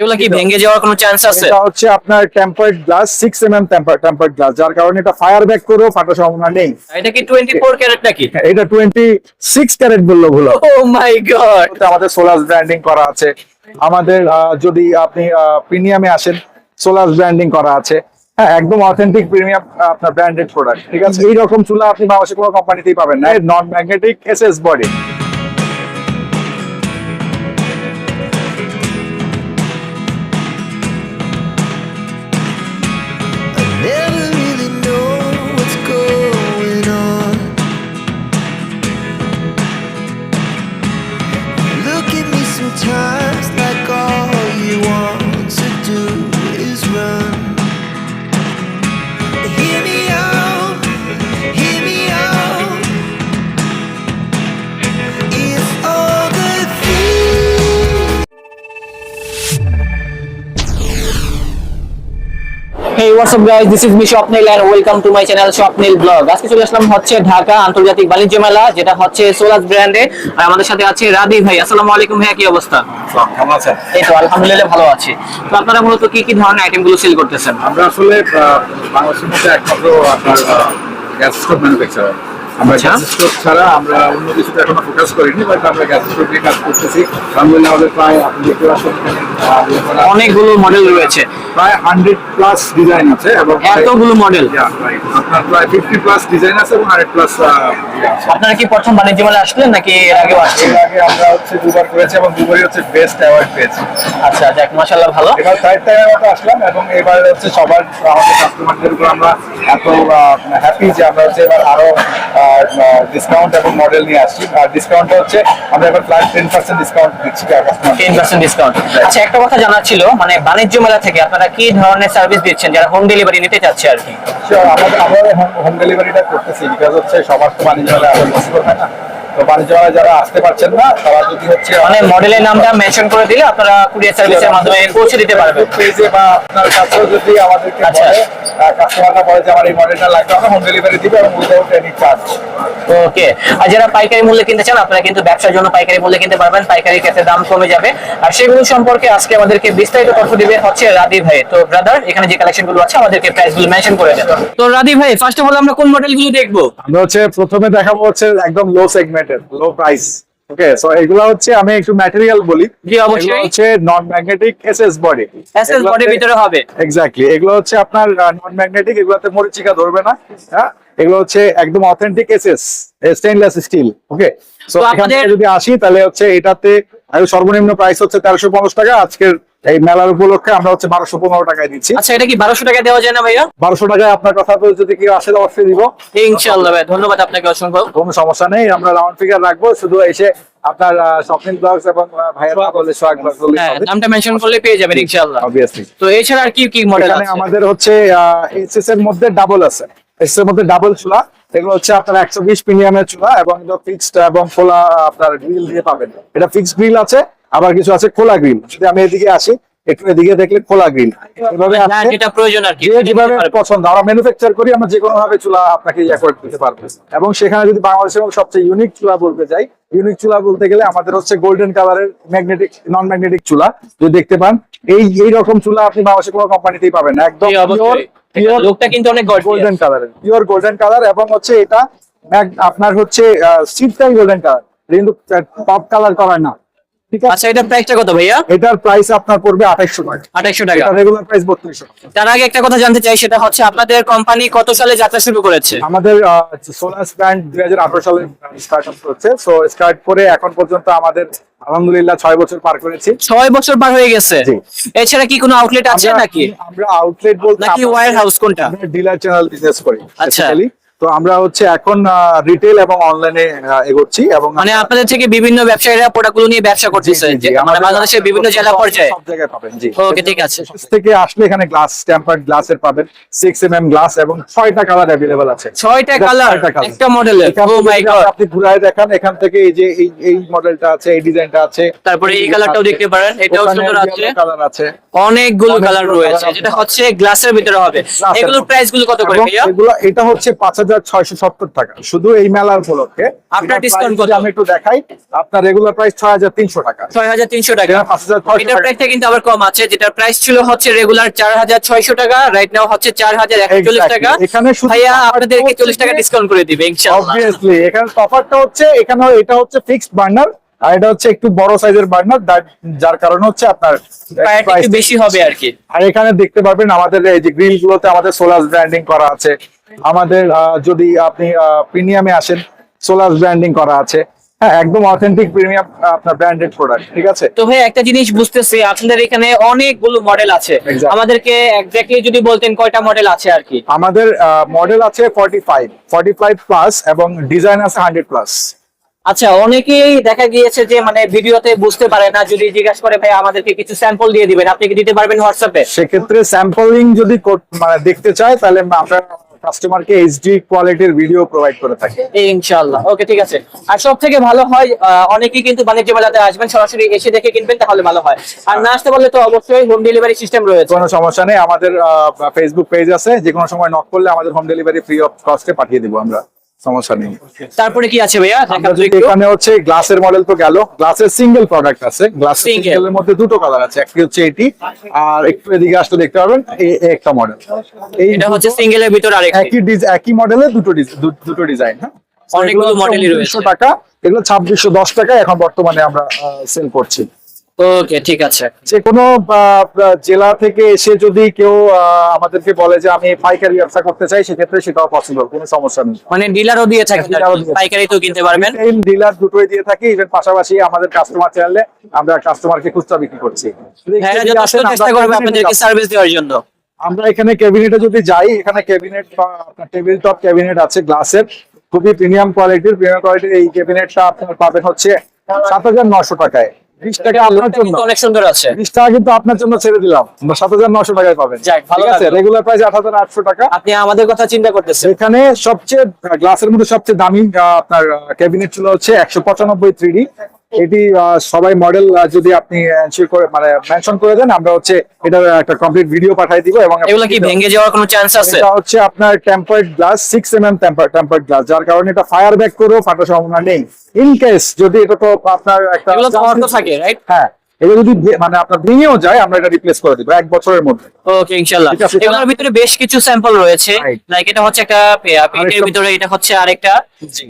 এগুলা কি ভেঙে যাওয়ার কোনো চান্স আছে? এটা হচ্ছে আপনার tempered glass 6 mm tempered glass, যার কারণে এটা ফায়ার ব্যাক করেও ফাটার সম্ভাবনা নেই। এটা কি 24 ক্যারেট নাকি? এটা 26 ক্যারেট বললো ভুলো। ও মাই গড। আমাদের সোলাস ব্র্যান্ডিং করা আছে। আমাদের যদি আপনি প্রিমিয়ামে আসেন, সোলাস ব্র্যান্ডিং করা আছে। হ্যাঁ, একদম অথেন্টিক প্রিমিয়াম আপনার ব্র্যান্ডেড প্রোডাক্ট। ঠিক আছে, এই রকম চুলা আপনি বাংলাদেশের কোনো কোম্পানিতেই পাবেন না। Non magnetic SS body. Never really know what's going on. Look at me sometimes like all you want to do is run. Hear me out, hear me out. If all the things. Hey, what's up guys, this is me shopnil and welcome to my channel shopnil vlog. আজকে চলে আসলাম হচ্ছে ঢাকা আন্তর্জাতিক বাণিজ্য মেলা, যেটা হচ্ছে সোলাস ব্র্যান্ডে। আর আমাদের সাথে আছে রাদি ভাই। আসসালামু আলাইকুম ভাইয়া, কি অবস্থা? কেমন আছেন? এই তো আলহামদুলিল্লাহ ভালো আছি। তো আপনারা মূলত কি কি ধরনের আইটেম গুলো সেল করতেছেন? আমরা আসলে বাংলাদেশের মধ্যে একমাত্র আপনার গ্যাস স্টোভ ম্যানুফ্যাকচারার। আমরা গ্যাস স্টোভ ছাড়া আমরা অন্য কিছুতে এখনো ফোকাস করিনি, বাট আমরা গ্যাস স্টোভ নিয়ে কাজ করতেছি। আলহামদুলিল্লাহ আমাদের প্রায় আপনি দেখতে পাচ্ছেন অনেকগুলো মডেল রয়েছে, প্রায় 100+ ডিজাইন আছে এবং এতগুলো মডেল। আপনার প্রায় 50+ ডিজাইন আছে এবং 100+ আপনারা কি প্রথম বাণিজ্য মেলা আসলেন নাকি এর আগে আসছেন? এর আগে আমরা হচ্ছে দুবার করেছি এবং দুবারই হচ্ছে বেস্ট অ্যাওয়ার্ড পেয়েছি। আচ্ছা, যাক মাশাআল্লাহ ভালো। এবার থার্ড টাইমের মতো আসলাম এবং এবার হচ্ছে সবার আমাদের কাস্টমারদের উপর আমরা এত হ্যাপি যে আমরা হচ্ছে এবার আরো ডিসকাউন্ট এবং মডেল নিয়ে আসছি। আর ডিসকাউন্টটা হচ্ছে আমরা এবার ফ্ল্যাট 10% ডিসকাউন্ট দিচ্ছি কাস্টমার। 10% ডিসকাউন্ট। আচ্ছা, একটা কথা জানার ছিল, মানে বাণিজ্য মেলা থেকে আপনারা কি ধরনের সার্ভিস দিচ্ছেন যারা হোম ডেলিভারি নিতে চাচ্ছে আর কি? আমরা হোম ডেলিভারিটা করতেছি, বিকজ হচ্ছে সবার তো বাণিজ্য মেলা পসিবল হয় না। তো বাণিজ্য মেলায় যারা আসতে পারছেন না, তারা যদি হচ্ছে মানে মডেলের নামটা মেনশন করে দিলে আপনারা কুরিয়ার সার্ভিসের মাধ্যমে পৌঁছে দিতে পারবেন। পেজে বা আপনার কাছেও যদি আমাদেরকে আচ্ছা। বলে, কাস্টমাররা বলে যে আমার এই মডেলটা লাগবে, আমরা হোম ডেলিভারি দিব এবং উইদাউট এনি চার্জ। ওকে। আর যারা পাইকারি মূল্যে কিনতে চান, আপনারা কিন্তু ব্যবসার জন্য পাইকারি মূল্যে কিনতে পারবেন। পাইকারি ক্ষেত্রে দাম কমে যাবে। আর সেগুলো সম্পর্কে আজকে আমাদেরকে বিস্তারিত তথ্য দিবে হচ্ছে রাদি ভাই। তো ব্রাদার, এখানে যে কালেকশনগুলো আছে আমাদেরকে প্রাইসগুলো মেনশন করে দেন। তো রাদি ভাই, ফার্স্ট অফ অল আমরা কোন মডেলগুলো দেখবো? আমরা হচ্ছে প্রথমে দেখাবো হচ্ছে একদম লো সেগমেন্টের, লো প্রাইস। ওকে, সো এগুলা হচ্ছে আমি একটু ম্যাটেরিয়াল বলি। জি অবশ্যই। এগুলো হচ্ছে non magnetic SS body. SS বডির ভিতরে হবে। এক্স্যাক্টলি, এগুলো হচ্ছে আপনার নন ম্যাগনেটিক, এগুলোতে মরিচিকা ধরবে না। হ্যাঁ, এগুলো হচ্ছে একদম অথেন্টিক এসএস স্টেইনলেস স্টিল। ওকে, সো এখানে যদি আসি তাহলে হচ্ছে এটাতে সর্বনিম্ন প্রাইস হচ্ছে 1350 টাকা। আজকের এই মেলার উপলক্ষে আমরা হচ্ছে 1215 টাকায় দিচ্ছি। আচ্ছা, এটা কি 1200 টাকায় দেওয়া যায় না ভাইয়া? 1200 টাকায় আপনার কথা তো যদি কেউ আসে অবশ্যই দিব ইনশাআল্লাহ ভাই, ধন্যবাদ আপনাকে অসংখ্য। কোনো সমস্যা নেই, আমরা রাউন্ড ফিগার রাখবো। শুধু এসে আপনার স্বপ্নিল ব্লগস এবং ভাইয়ের বলে সোহাগ ব্লগস বলে নামটা মেনশন করলে পেয়ে যাবেন ইনশাআল্লাহ। অবভিয়াসলি। তো এছাড়া আর কি কি মডেল আছে? আমাদের হচ্ছে এসএস এর মধ্যে ডাবল আছে। এসএস এর মধ্যে ডাবল চুলা, এগুলো হচ্ছে আপনার 120 প্রিমিয়ামের চুলা এবং এটা ফিক্সড এবং খোলা আপনার গ্রিল দিয়ে পাবেন। এটা ফিক্সড গ্রিল আছে, আবার কিছু আছে খোলা গ্রিল। যদি আমি এদিকে আসি, একটু এদিকে দেখলে খোলা গ্রিল। এভাবে যেটা প্রয়োজন আর কি, যেভাবে পছন্দ আমরা ম্যানুফ্যাকচার করি, আমরা যে কোনো ভাবে চুলা আপনাকে ইয়া করে দিতে পারবো। এবং সেখানে যদি বাংলাদেশের সবচেয়ে ইউনিক চুলা বলতে যাই, ইউনিক চুলা বলতে গেলে আমাদের হচ্ছে গোল্ডেন কালারের ম্যাগনেটিক নন ম্যাগনেটিক চুলা। যদি দেখতে পান, এই রকম চুলা আপনি বাংলাদেশের কোনো কোম্পানিতেই পাবেন না। একদম পিওর, লোকটা কিন্তু অনেক গোল্ডেন কালারের, পিওর গোল্ডেন কালার। এবং হচ্ছে এটা আপনার হচ্ছে সিডটাই গোল্ডেন কালার, কিন্তু টপ কালার করা না। ঠিক আছে। আচ্ছা, এটার প্রাইসটা কত ভাইয়া? এটার প্রাইস আপনার পড়বে 2800 টাকা। 2800 টাকা। এটা রেগুলার প্রাইস 3200। তার আগে একটা কথা জানতে চাই, সেটা হচ্ছে আপনাদের কোম্পানি কত সালে যাত্রা শুরু করেছে? আমাদের সোলাস ব্র্যান্ড 2018 সালে স্টার্ট আপ করেছে। সো স্টার্ট করে এখন পর্যন্ত আমাদের আলহামদুলিল্লাহ 6 বছর পার করেছি। 6 বছর পার হয়ে গেছে। এছাড়া কি কোনো আউটলেট আছে নাকি? আমরা আউটলেট বলতে নাকি ওয়্যার হাউস কোনটা? আমরা ডিলার চ্যানেল বিজনেস করি। আচ্ছা। তো আমরা হচ্ছে এখন রিটেল এবং অনলাইনে এগোচ্ছি এবং মানে আপনাদের থেকে বিভিন্ন ব্যবসায়ীরা প্রোডাক্টগুলো নিয়ে ব্যবসা করতেছে, মানে বাংলাদেশের বিভিন্ন জেলা পর্যায়ে সব জায়গায় পাবেন। জি, ওকে, ঠিক আছে। থেকে আসলে এখানে গ্লাস, টেম্পারড গ্লাসের পাবেন 6 mm গ্লাস এবং 6টা কালার अवेलेबल আছে। 6টা কালার একটা মডেলে। ও মাই গড। আপনি ঘুরায় দেখান, এখান থেকে এই যে এই মডেলটা আছে, এই ডিজাইনটা আছে, তারপরে এই কালারটাও দেখতে পারেন, এটাও সুন্দর আছে। কালার আছে, অনেকগুলো কালার রয়েছে, যেটা হচ্ছে গ্লাসের ভিতরে হবে। এগুলোর প্রাইস গুলো কত করে ভাইয়া? এগুলো এটা হচ্ছে 5000 5,670 টাকা শুধু এই মেলার উপলক্ষে। আপনার ডিসকাউন্ট কত? আমি একটু দেখাই, আপনার রেগুলার প্রাইস 6,300 টাকা। 6,300 টাকা। 5,600 এটার প্রাইসটা কিন্তু আবার কম আছে, যেটার প্রাইস ছিল হচ্ছে রেগুলার 4,600 টাকা, রাইট নাও হচ্ছে 4,140 টাকা। এখানে শুধু ভাইয়া আপনাদেরকে 40 টাকা ডিসকাউন্ট করে দিবে ইনশাআল্লাহ। অবভিয়াসলি এখানে তফাৎটা হচ্ছে, এখানে এটা হচ্ছে ফিক্সড বার্নার আর এটা হচ্ছে একটু বড় সাইজের বার্নার, যার কারণে হচ্ছে আপনার প্রাইসটা একটু বেশি হবে আর কি। আর এখানে দেখতে পারবেন আমাদের এই যে গ্রিল গুলোতে আমাদের সোলাস ব্র্যান্ডিং করা আছে। আমাদের যদি আপনি প্রিমিয়ামে আসেন, সোলাস ব্র্যান্ডিং করা আছে। হ্যাঁ, একদম অথেন্টিক প্রিমিয়াম আপনার ব্র্যান্ডেড প্রোডাক্ট, ঠিক আছে। তো ভাই একটা জিনিস বুঝতেছি, আপনাদের এখানে অনেকগুলো মডেল আছে, Exactly. আমাদেরকে এক্স্যাক্টলি যদি বলতেন কয়টা মডেল আছে আর কি। আমাদের মডেল আছে 45 প্লাস এবং ডিজাইন আছে 100 প্লাস। আচ্ছা, অনেকেই দেখা গিয়েছে যে মানে ভিডিওতে বুঝতে পারে না, যদি জিজ্ঞাসা করে ভাই আমাদেরকে কিছু স্যাম্পল দিয়ে দিবেন, আপনি কি দিতে পারবেন হোয়াটসঅ্যাপে? সেক্ষেত্রে স্যাম্পলিং যদি মানে দেখতে চায় তাহলে আমরা কাস্টমারকে এইচডি কোয়ালিটির ভিডিও প্রোভাইড করে থাকি ইনশাআল্লাহ। ওকে, ঠিক আছে। আর সব থেকে ভালো হয় অনেকেই কিন্তু বাণিজ্য মেলাতে আসবেন, সরাসরি এসে দেখে কিনবেন, তাহলে ভালো হয়। আর না আসতে পারলে তো অবশ্যই হোম ডেলিভারি সিস্টেম রয়েছে। কোনো সমস্যা নেই, আমাদের ফেসবুক পেজ আছে, যে কোনো সময় নক করলে আমাদের হোম ডেলিভারি ফ্রি অফ কস্টে পাঠিয়ে দিব আমরা, সমস্যা নেই। তারপরে কি আছে ভাইয়া? এখানে হচ্ছে গ্লাসের মডেল তো গেল, গ্লাসের সিঙ্গেল প্রোডাক্ট আছে। গ্লাসের Single। সিঙ্গেলের মধ্যে দুটো কালার আছে, একটি হচ্ছে এটি, আর একটু এদিকে আসলে দেখতে পারবেন এই একটা মডেল। এটা হচ্ছে সিঙ্গেলের ভিতর আরেকটি। একই মডেলে দুটো ডিজাইন। হ্যাঁ, অনেকগুলো মডেলই রয়েছে। 200 টাকা, এগুলো 2610 টাকা এখন বর্তমানে আমরা সেল করছি। ওকে, ঠিক আছে। যে কোনো জেলা থেকে এসে যদি কেউ আমাদেরকে বলে যে আমি পাইকারি ব্যবসা করতে চাই, সেক্ষেত্রে সেটাও পসিবল, কোনো সমস্যা নেই। মানে ডিলারও দিয়ে থাকেন, ডিলারও দিয়ে থাকি। পাইকারি তো কিনতে পারবেন। রিটেইল ডিলার দুটোই দিয়ে থাকি, ইভেন পাশাপাশি আমাদের কাস্টমার চ্যানেলে আমরা কাস্টমারকে খুচরা বিক্রি করছি। হ্যাঁ, যথেষ্ট চেষ্টা করবে আপনাদেরকে সার্ভিস দেওয়ার জন্য। আমরা এখানে ক্যাবিনেটে যদি যাই, এখানে ক্যাবিনেট আপনার টেবিল টপ ক্যাবিনেট আছে গ্লাসের, খুবই প্রিমিয়াম কোয়ালিটির। এই ক্যাবিনেটটা আপনার পাবেন হচ্ছে 7,900 টাকায়। 20 টাকা আপনার জন্য, অনেক সুন্দর আছে। 20 টাকা কিন্তু আপনার জন্য ছেড়ে দিলাম, 7,900 টাকায় পাবেন। যাক, ভালো ঠিক আছে, লাগলো। রেগুলার প্রাইস 8,800 টাকা। আপনি আমাদের কথা চিন্তা করতেছেন। এখানে সবচেয়ে গ্লাসের মধ্যে সবচেয়ে দামি আপনার ক্যাবিনেট ছিল হচ্ছে 195 3D। এটি সবাই মডেল যদি আপনি মানে মেনশন করে দেন, আমরা হচ্ছে এটার একটা কমপ্লিট ভিডিও পাঠিয়ে দিব। এবং এগুলো কি ভেঙে যাওয়ার কোনো চান্স আছে? এটা হচ্ছে আপনার tempered glass, 6 mm tempered glass, যার কারণে এটা ফায়ার ব্যাক করেও ফাটার সম্ভাবনা নেই। ইন কেস যদি এটা তো আপনার একটা এগুলো তো অর্থ থাকে, রাইট? হ্যাঁ, এটা যদি মানে আপনার ভেঙেও যায়, আমরা এটা রিপ্লেস করে দিব 1 বছরের মধ্যে। ওকে, ইনশাআল্লাহ। ঠিক আছে, এগুলোর ভিতরে বেশ কিছু স্যাম্পল রয়েছে, Right. লাইক এটা হচ্ছে একটা পিটের ভিতরে, এটা হচ্ছে আরেকটা,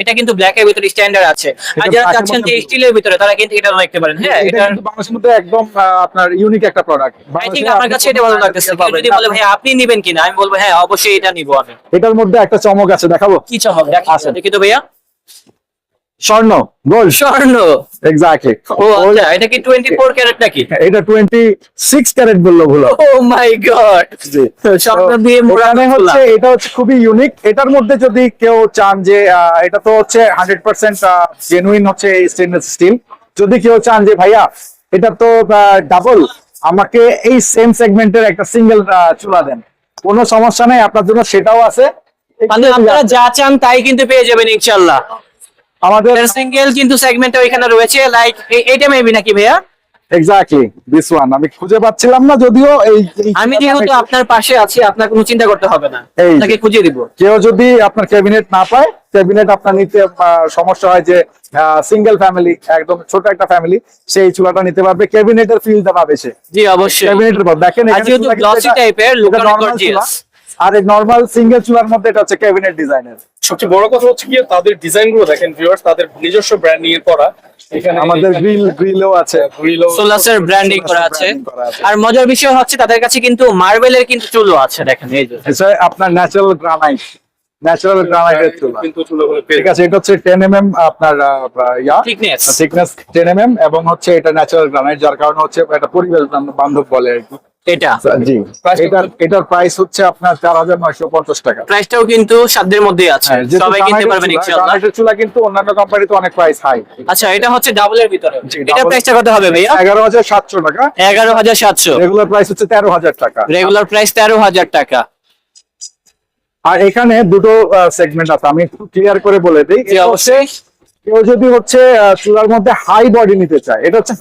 এটা কিন্তু ব্ল্যাক এর ভিতরে স্ট্যান্ডার্ড আছে। আর এটা যারা black এর চাচ্ছেন যে মধ্যে- স্টিলের ভিতরে, তারা কিন্তু এটা দেখতে পারেন। হ্যাঁ, এটা এটা কিন্তু বাংলাদেশের মধ্যে একদম আপনার ইউনিক একটা প্রোডাক্ট। আই থিংক আমার কাছে এটা ভালো লাগতেছে। কেউ যদি বলে ভাই আপনি নিবেন কিনা, আমি বলবো হ্যাঁ অবশ্যই এটা নিব আমি। এটার মধ্যে একটা চমক আছে, দেখাবো। কি চমক? দেখি তো ভাইয়া। স্বর্ণ, গোল্ড, স্বর্ণ। এক্স্যাক্টলি। ও আচ্ছা, এটা কি 24 ক্যারেট নাকি? এটা 26 ক্যারেট বললো ভুল। ও মাই গড, স্বর্ণ দিয়ে মোড়ানো হচ্ছে, এটা হচ্ছে খুবই ইউনিক। এটার মধ্যে যদি কেউ চান যে এটা তো হচ্ছে 100% জেনুইন হচ্ছে স্টেনলেস স্টিল, যদি কেউ চান যে ভাইয়া এটা তো ডাবল, আমাকে এই সেম সেগমেন্টের একটা সিঙ্গেল চুলা দেন, কোনো সমস্যা নেই, আপনার জন্য সেটাও আছে। মানে আপনারা যা চান তাই কিন্তু পেয়ে যাবেন ইনশাআল্লাহ। আমাদের সিঙ্গেল কিন্তু সেগমেন্টে ওইখানে রয়েছে, লাইক এইটা মেবি নাকি ভাইয়া? Exactly this one. আমি খুঁজে পাচ্ছিলাম না, যদিও আমি যেহেতু আপনার পাশে আছি, আপনার কোনো চিন্তা করতে হবে না, এই যে। আপনাকে খুঁজে দিব। কেউ যদি আপনার ক্যাবিনেট না পায়, ক্যাবিনেট আপনার নিতে সমস্যা হয়, যে সিঙ্গেল ফ্যামিলি, একদম ছোট একটা ফ্যামিলি, সেই চুলাটা নিতে পারবে, ক্যাবিনেটের ফিলটা পাবে সে। জি অবশ্যই। ক্যাবিনেটের পর দেখেন আর যেহেতু গ্লসি টাইপের, লুক অনেক গর্জিয়াস। আর এই নরমাল সিঙ্গেল চুলার মধ্যে এটা হচ্ছে ক্যাবিনেট ডিজাইনের। সবচেয়ে বড় কথা হচ্ছে কি তাদের ডিজাইন গুলো দেখেন ভিউয়ার্স, তাদের নিজস্ব ব্র্যান্ড নিয়ে করা। এখানে আমাদের গ্রিলও আছে, সোলাসের ব্র্যান্ডিং করা আছে। আর মজার বিষয় হচ্ছে তাদের কাছে কিন্তু মার্বেলের কিন্তু চুলো আছে, দেখেন এই যে। এটা আপনার ন্যাচারাল গ্রানাইটের চুলা। কিন্তু চুলাগুলো ঠিক আছে, এটা হচ্ছে 10 mm আপনার Thickness। 10 mm এবং হচ্ছে এটা ন্যাচারাল গ্রানাইট, যার কারণে হচ্ছে এটা পরিবেশ বান্ধব বলে আর কি। এটা জি, এটার প্রাইস হচ্ছে আপনার 4,950 টাকা। প্রাইসটাও কিন্তু সাধ্যের মধ্যেই আছে, হ্যাঁ, যেহেতু সবাই কিনতে পারবেন গ্রানাইটের ইনশাআল্লাহ। গ্রানাইটের চুলা কিন্তু অন্যান্য কোম্পানিতে অনেক প্রাইস হাই। আচ্ছা, এটা হচ্ছে ডাবলের ভিতরে, জি, এটা double। প্রাইসটা কত হবে ভাইয়া? 11,700 টাকা। 11,700। রেগুলার প্রাইস হচ্ছে 13,000 টাকা। রেগুলার প্রাইস 13,000 টাকা। আর এখানে দুটো সেগমেন্ট আছে, আমি একটু ক্লিয়ার করে বলে দিই। জি, অবশ্যই। কেউ যদি হচ্ছে চুলার মধ্যে হাই বডি নিতে চায়, এটা হচ্ছে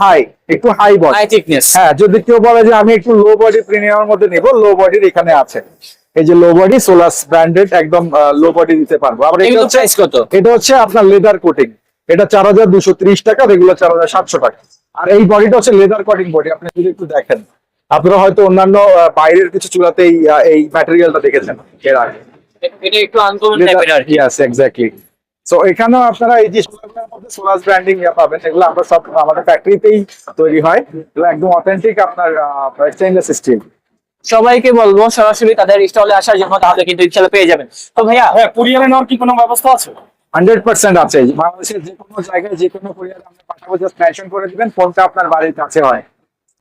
একটু হাই বডি, হাই থিকনেস। হ্যাঁ। যদি কেউ বলে যে আমি একটু লো বডি প্রিমিয়ামের মধ্যে নিব, লো বডির এখানে আছে। এই যে লো বডি সোলাস ব্র্যান্ডেড একদম লো বডি দিতে পারবো। আবার এটা এগুলো হচ্ছে প্রাইস কত? এটা হচ্ছে আপনার লেদার কোটিং, এটা 4230 টাকা, রেগুলার 4700 টাকা। আর এই বডিটা হচ্ছে লেদার কোটিং বডি। আপনি যদি একটু দেখেন, আপনারা হয়তো অন্যান্য বাইরের কিছু চুলাতে এই ম্যাটেরিয়ালটা দেখেছেন এর আগে। এটা একটু আনকমন টাইপের আর কি। Yes exactly. সো এখানেও আপনারা এই যে সোলাস ব্র্যান্ডিং পাবেন, এগুলো আমরা সব আমাদের ফ্যাক্টরিতেই তৈরি হয়, এগুলো একদম অথেন্টিক আপনার স্টেনলেস স্টিল। সবাইকে বলবো সরাসরি তাদের স্টলে আসার জন্য, তাহলে কিন্তু ইনশাআল্লাহ পেয়ে যাবেন। তো ভাইয়া হ্যাঁ, কুরিয়ারে নেওয়ার কি কোনো ব্যবস্থা আছে? 100% আছে। বাংলাদেশের যে কোনো জায়গায় যে কোনো কুরিয়ার আমরা পাঠাবো, জাস্ট মেনশন করে দিবেন ফোনটা আপনার বাড়ির কাছে হয়,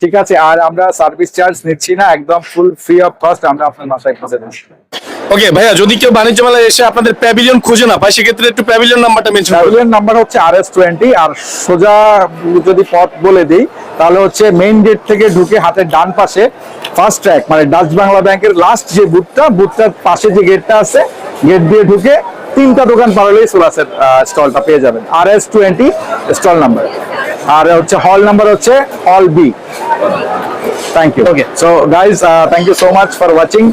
ঠিক আছে? আর আমরা সার্ভিস চার্জ নিচ্ছি না, একদম ফুল ফ্রি অফ কস্ট আমরা আপনার বাসায় পৌঁছে দিচ্ছি। ওকে ভাইয়া, যদি কেউ বাণিজ্য মেলায় এসে আপনাদের প্যাভিলিয়ন খুঁজে না পায়, সেক্ষেত্রে একটু প্যাভিলিয়ন নাম্বারটা মেনশন করবেন। প্যাভিলিয়ন নাম্বার হচ্ছে RS20। আর সোজা যদি পথ বলে দিই, তাহলে হচ্ছে মেইন গেট থেকে ঢুকে হাতের ডান পাশে ফার্স্ট ট্র্যাক, মানে ডাচ বাংলা ব্যাংকের লাস্ট যে বুথটার পাশে যে গেটটা আছে, গেট দিয়ে ঢুকে 3টা দোকান পার হলেই সোলাসের স্টলটা পেয়ে যাবেন। RS20 stall number. আর হচ্ছে হল নাম্বার হচ্ছে হল B. Thank you. Okay, so guys thank you so much for watching.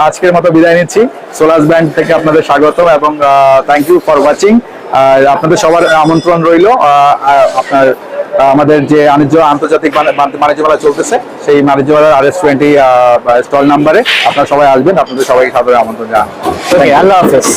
আজকের মতো বিদায় নিচ্ছি। সোলাস ব্র্যান্ড থেকে আপনাদের স্বাগতম এবং থ্যাংক ইউ ফর ওয়াচিং। আপনাদের সবার আমন্ত্রণ রইল আপনার আমাদের যে আন্তর্জাতিক বাণিজ্য মেলা চলতেছে, সেই বাণিজ্য মেলার RS20 স্টল নাম্বারে আপনারা সবাই আসবেন। আপনাদের সবাইকে সাদরে আমন্ত্রণ জানাই। আল্লাহ হাফেজ।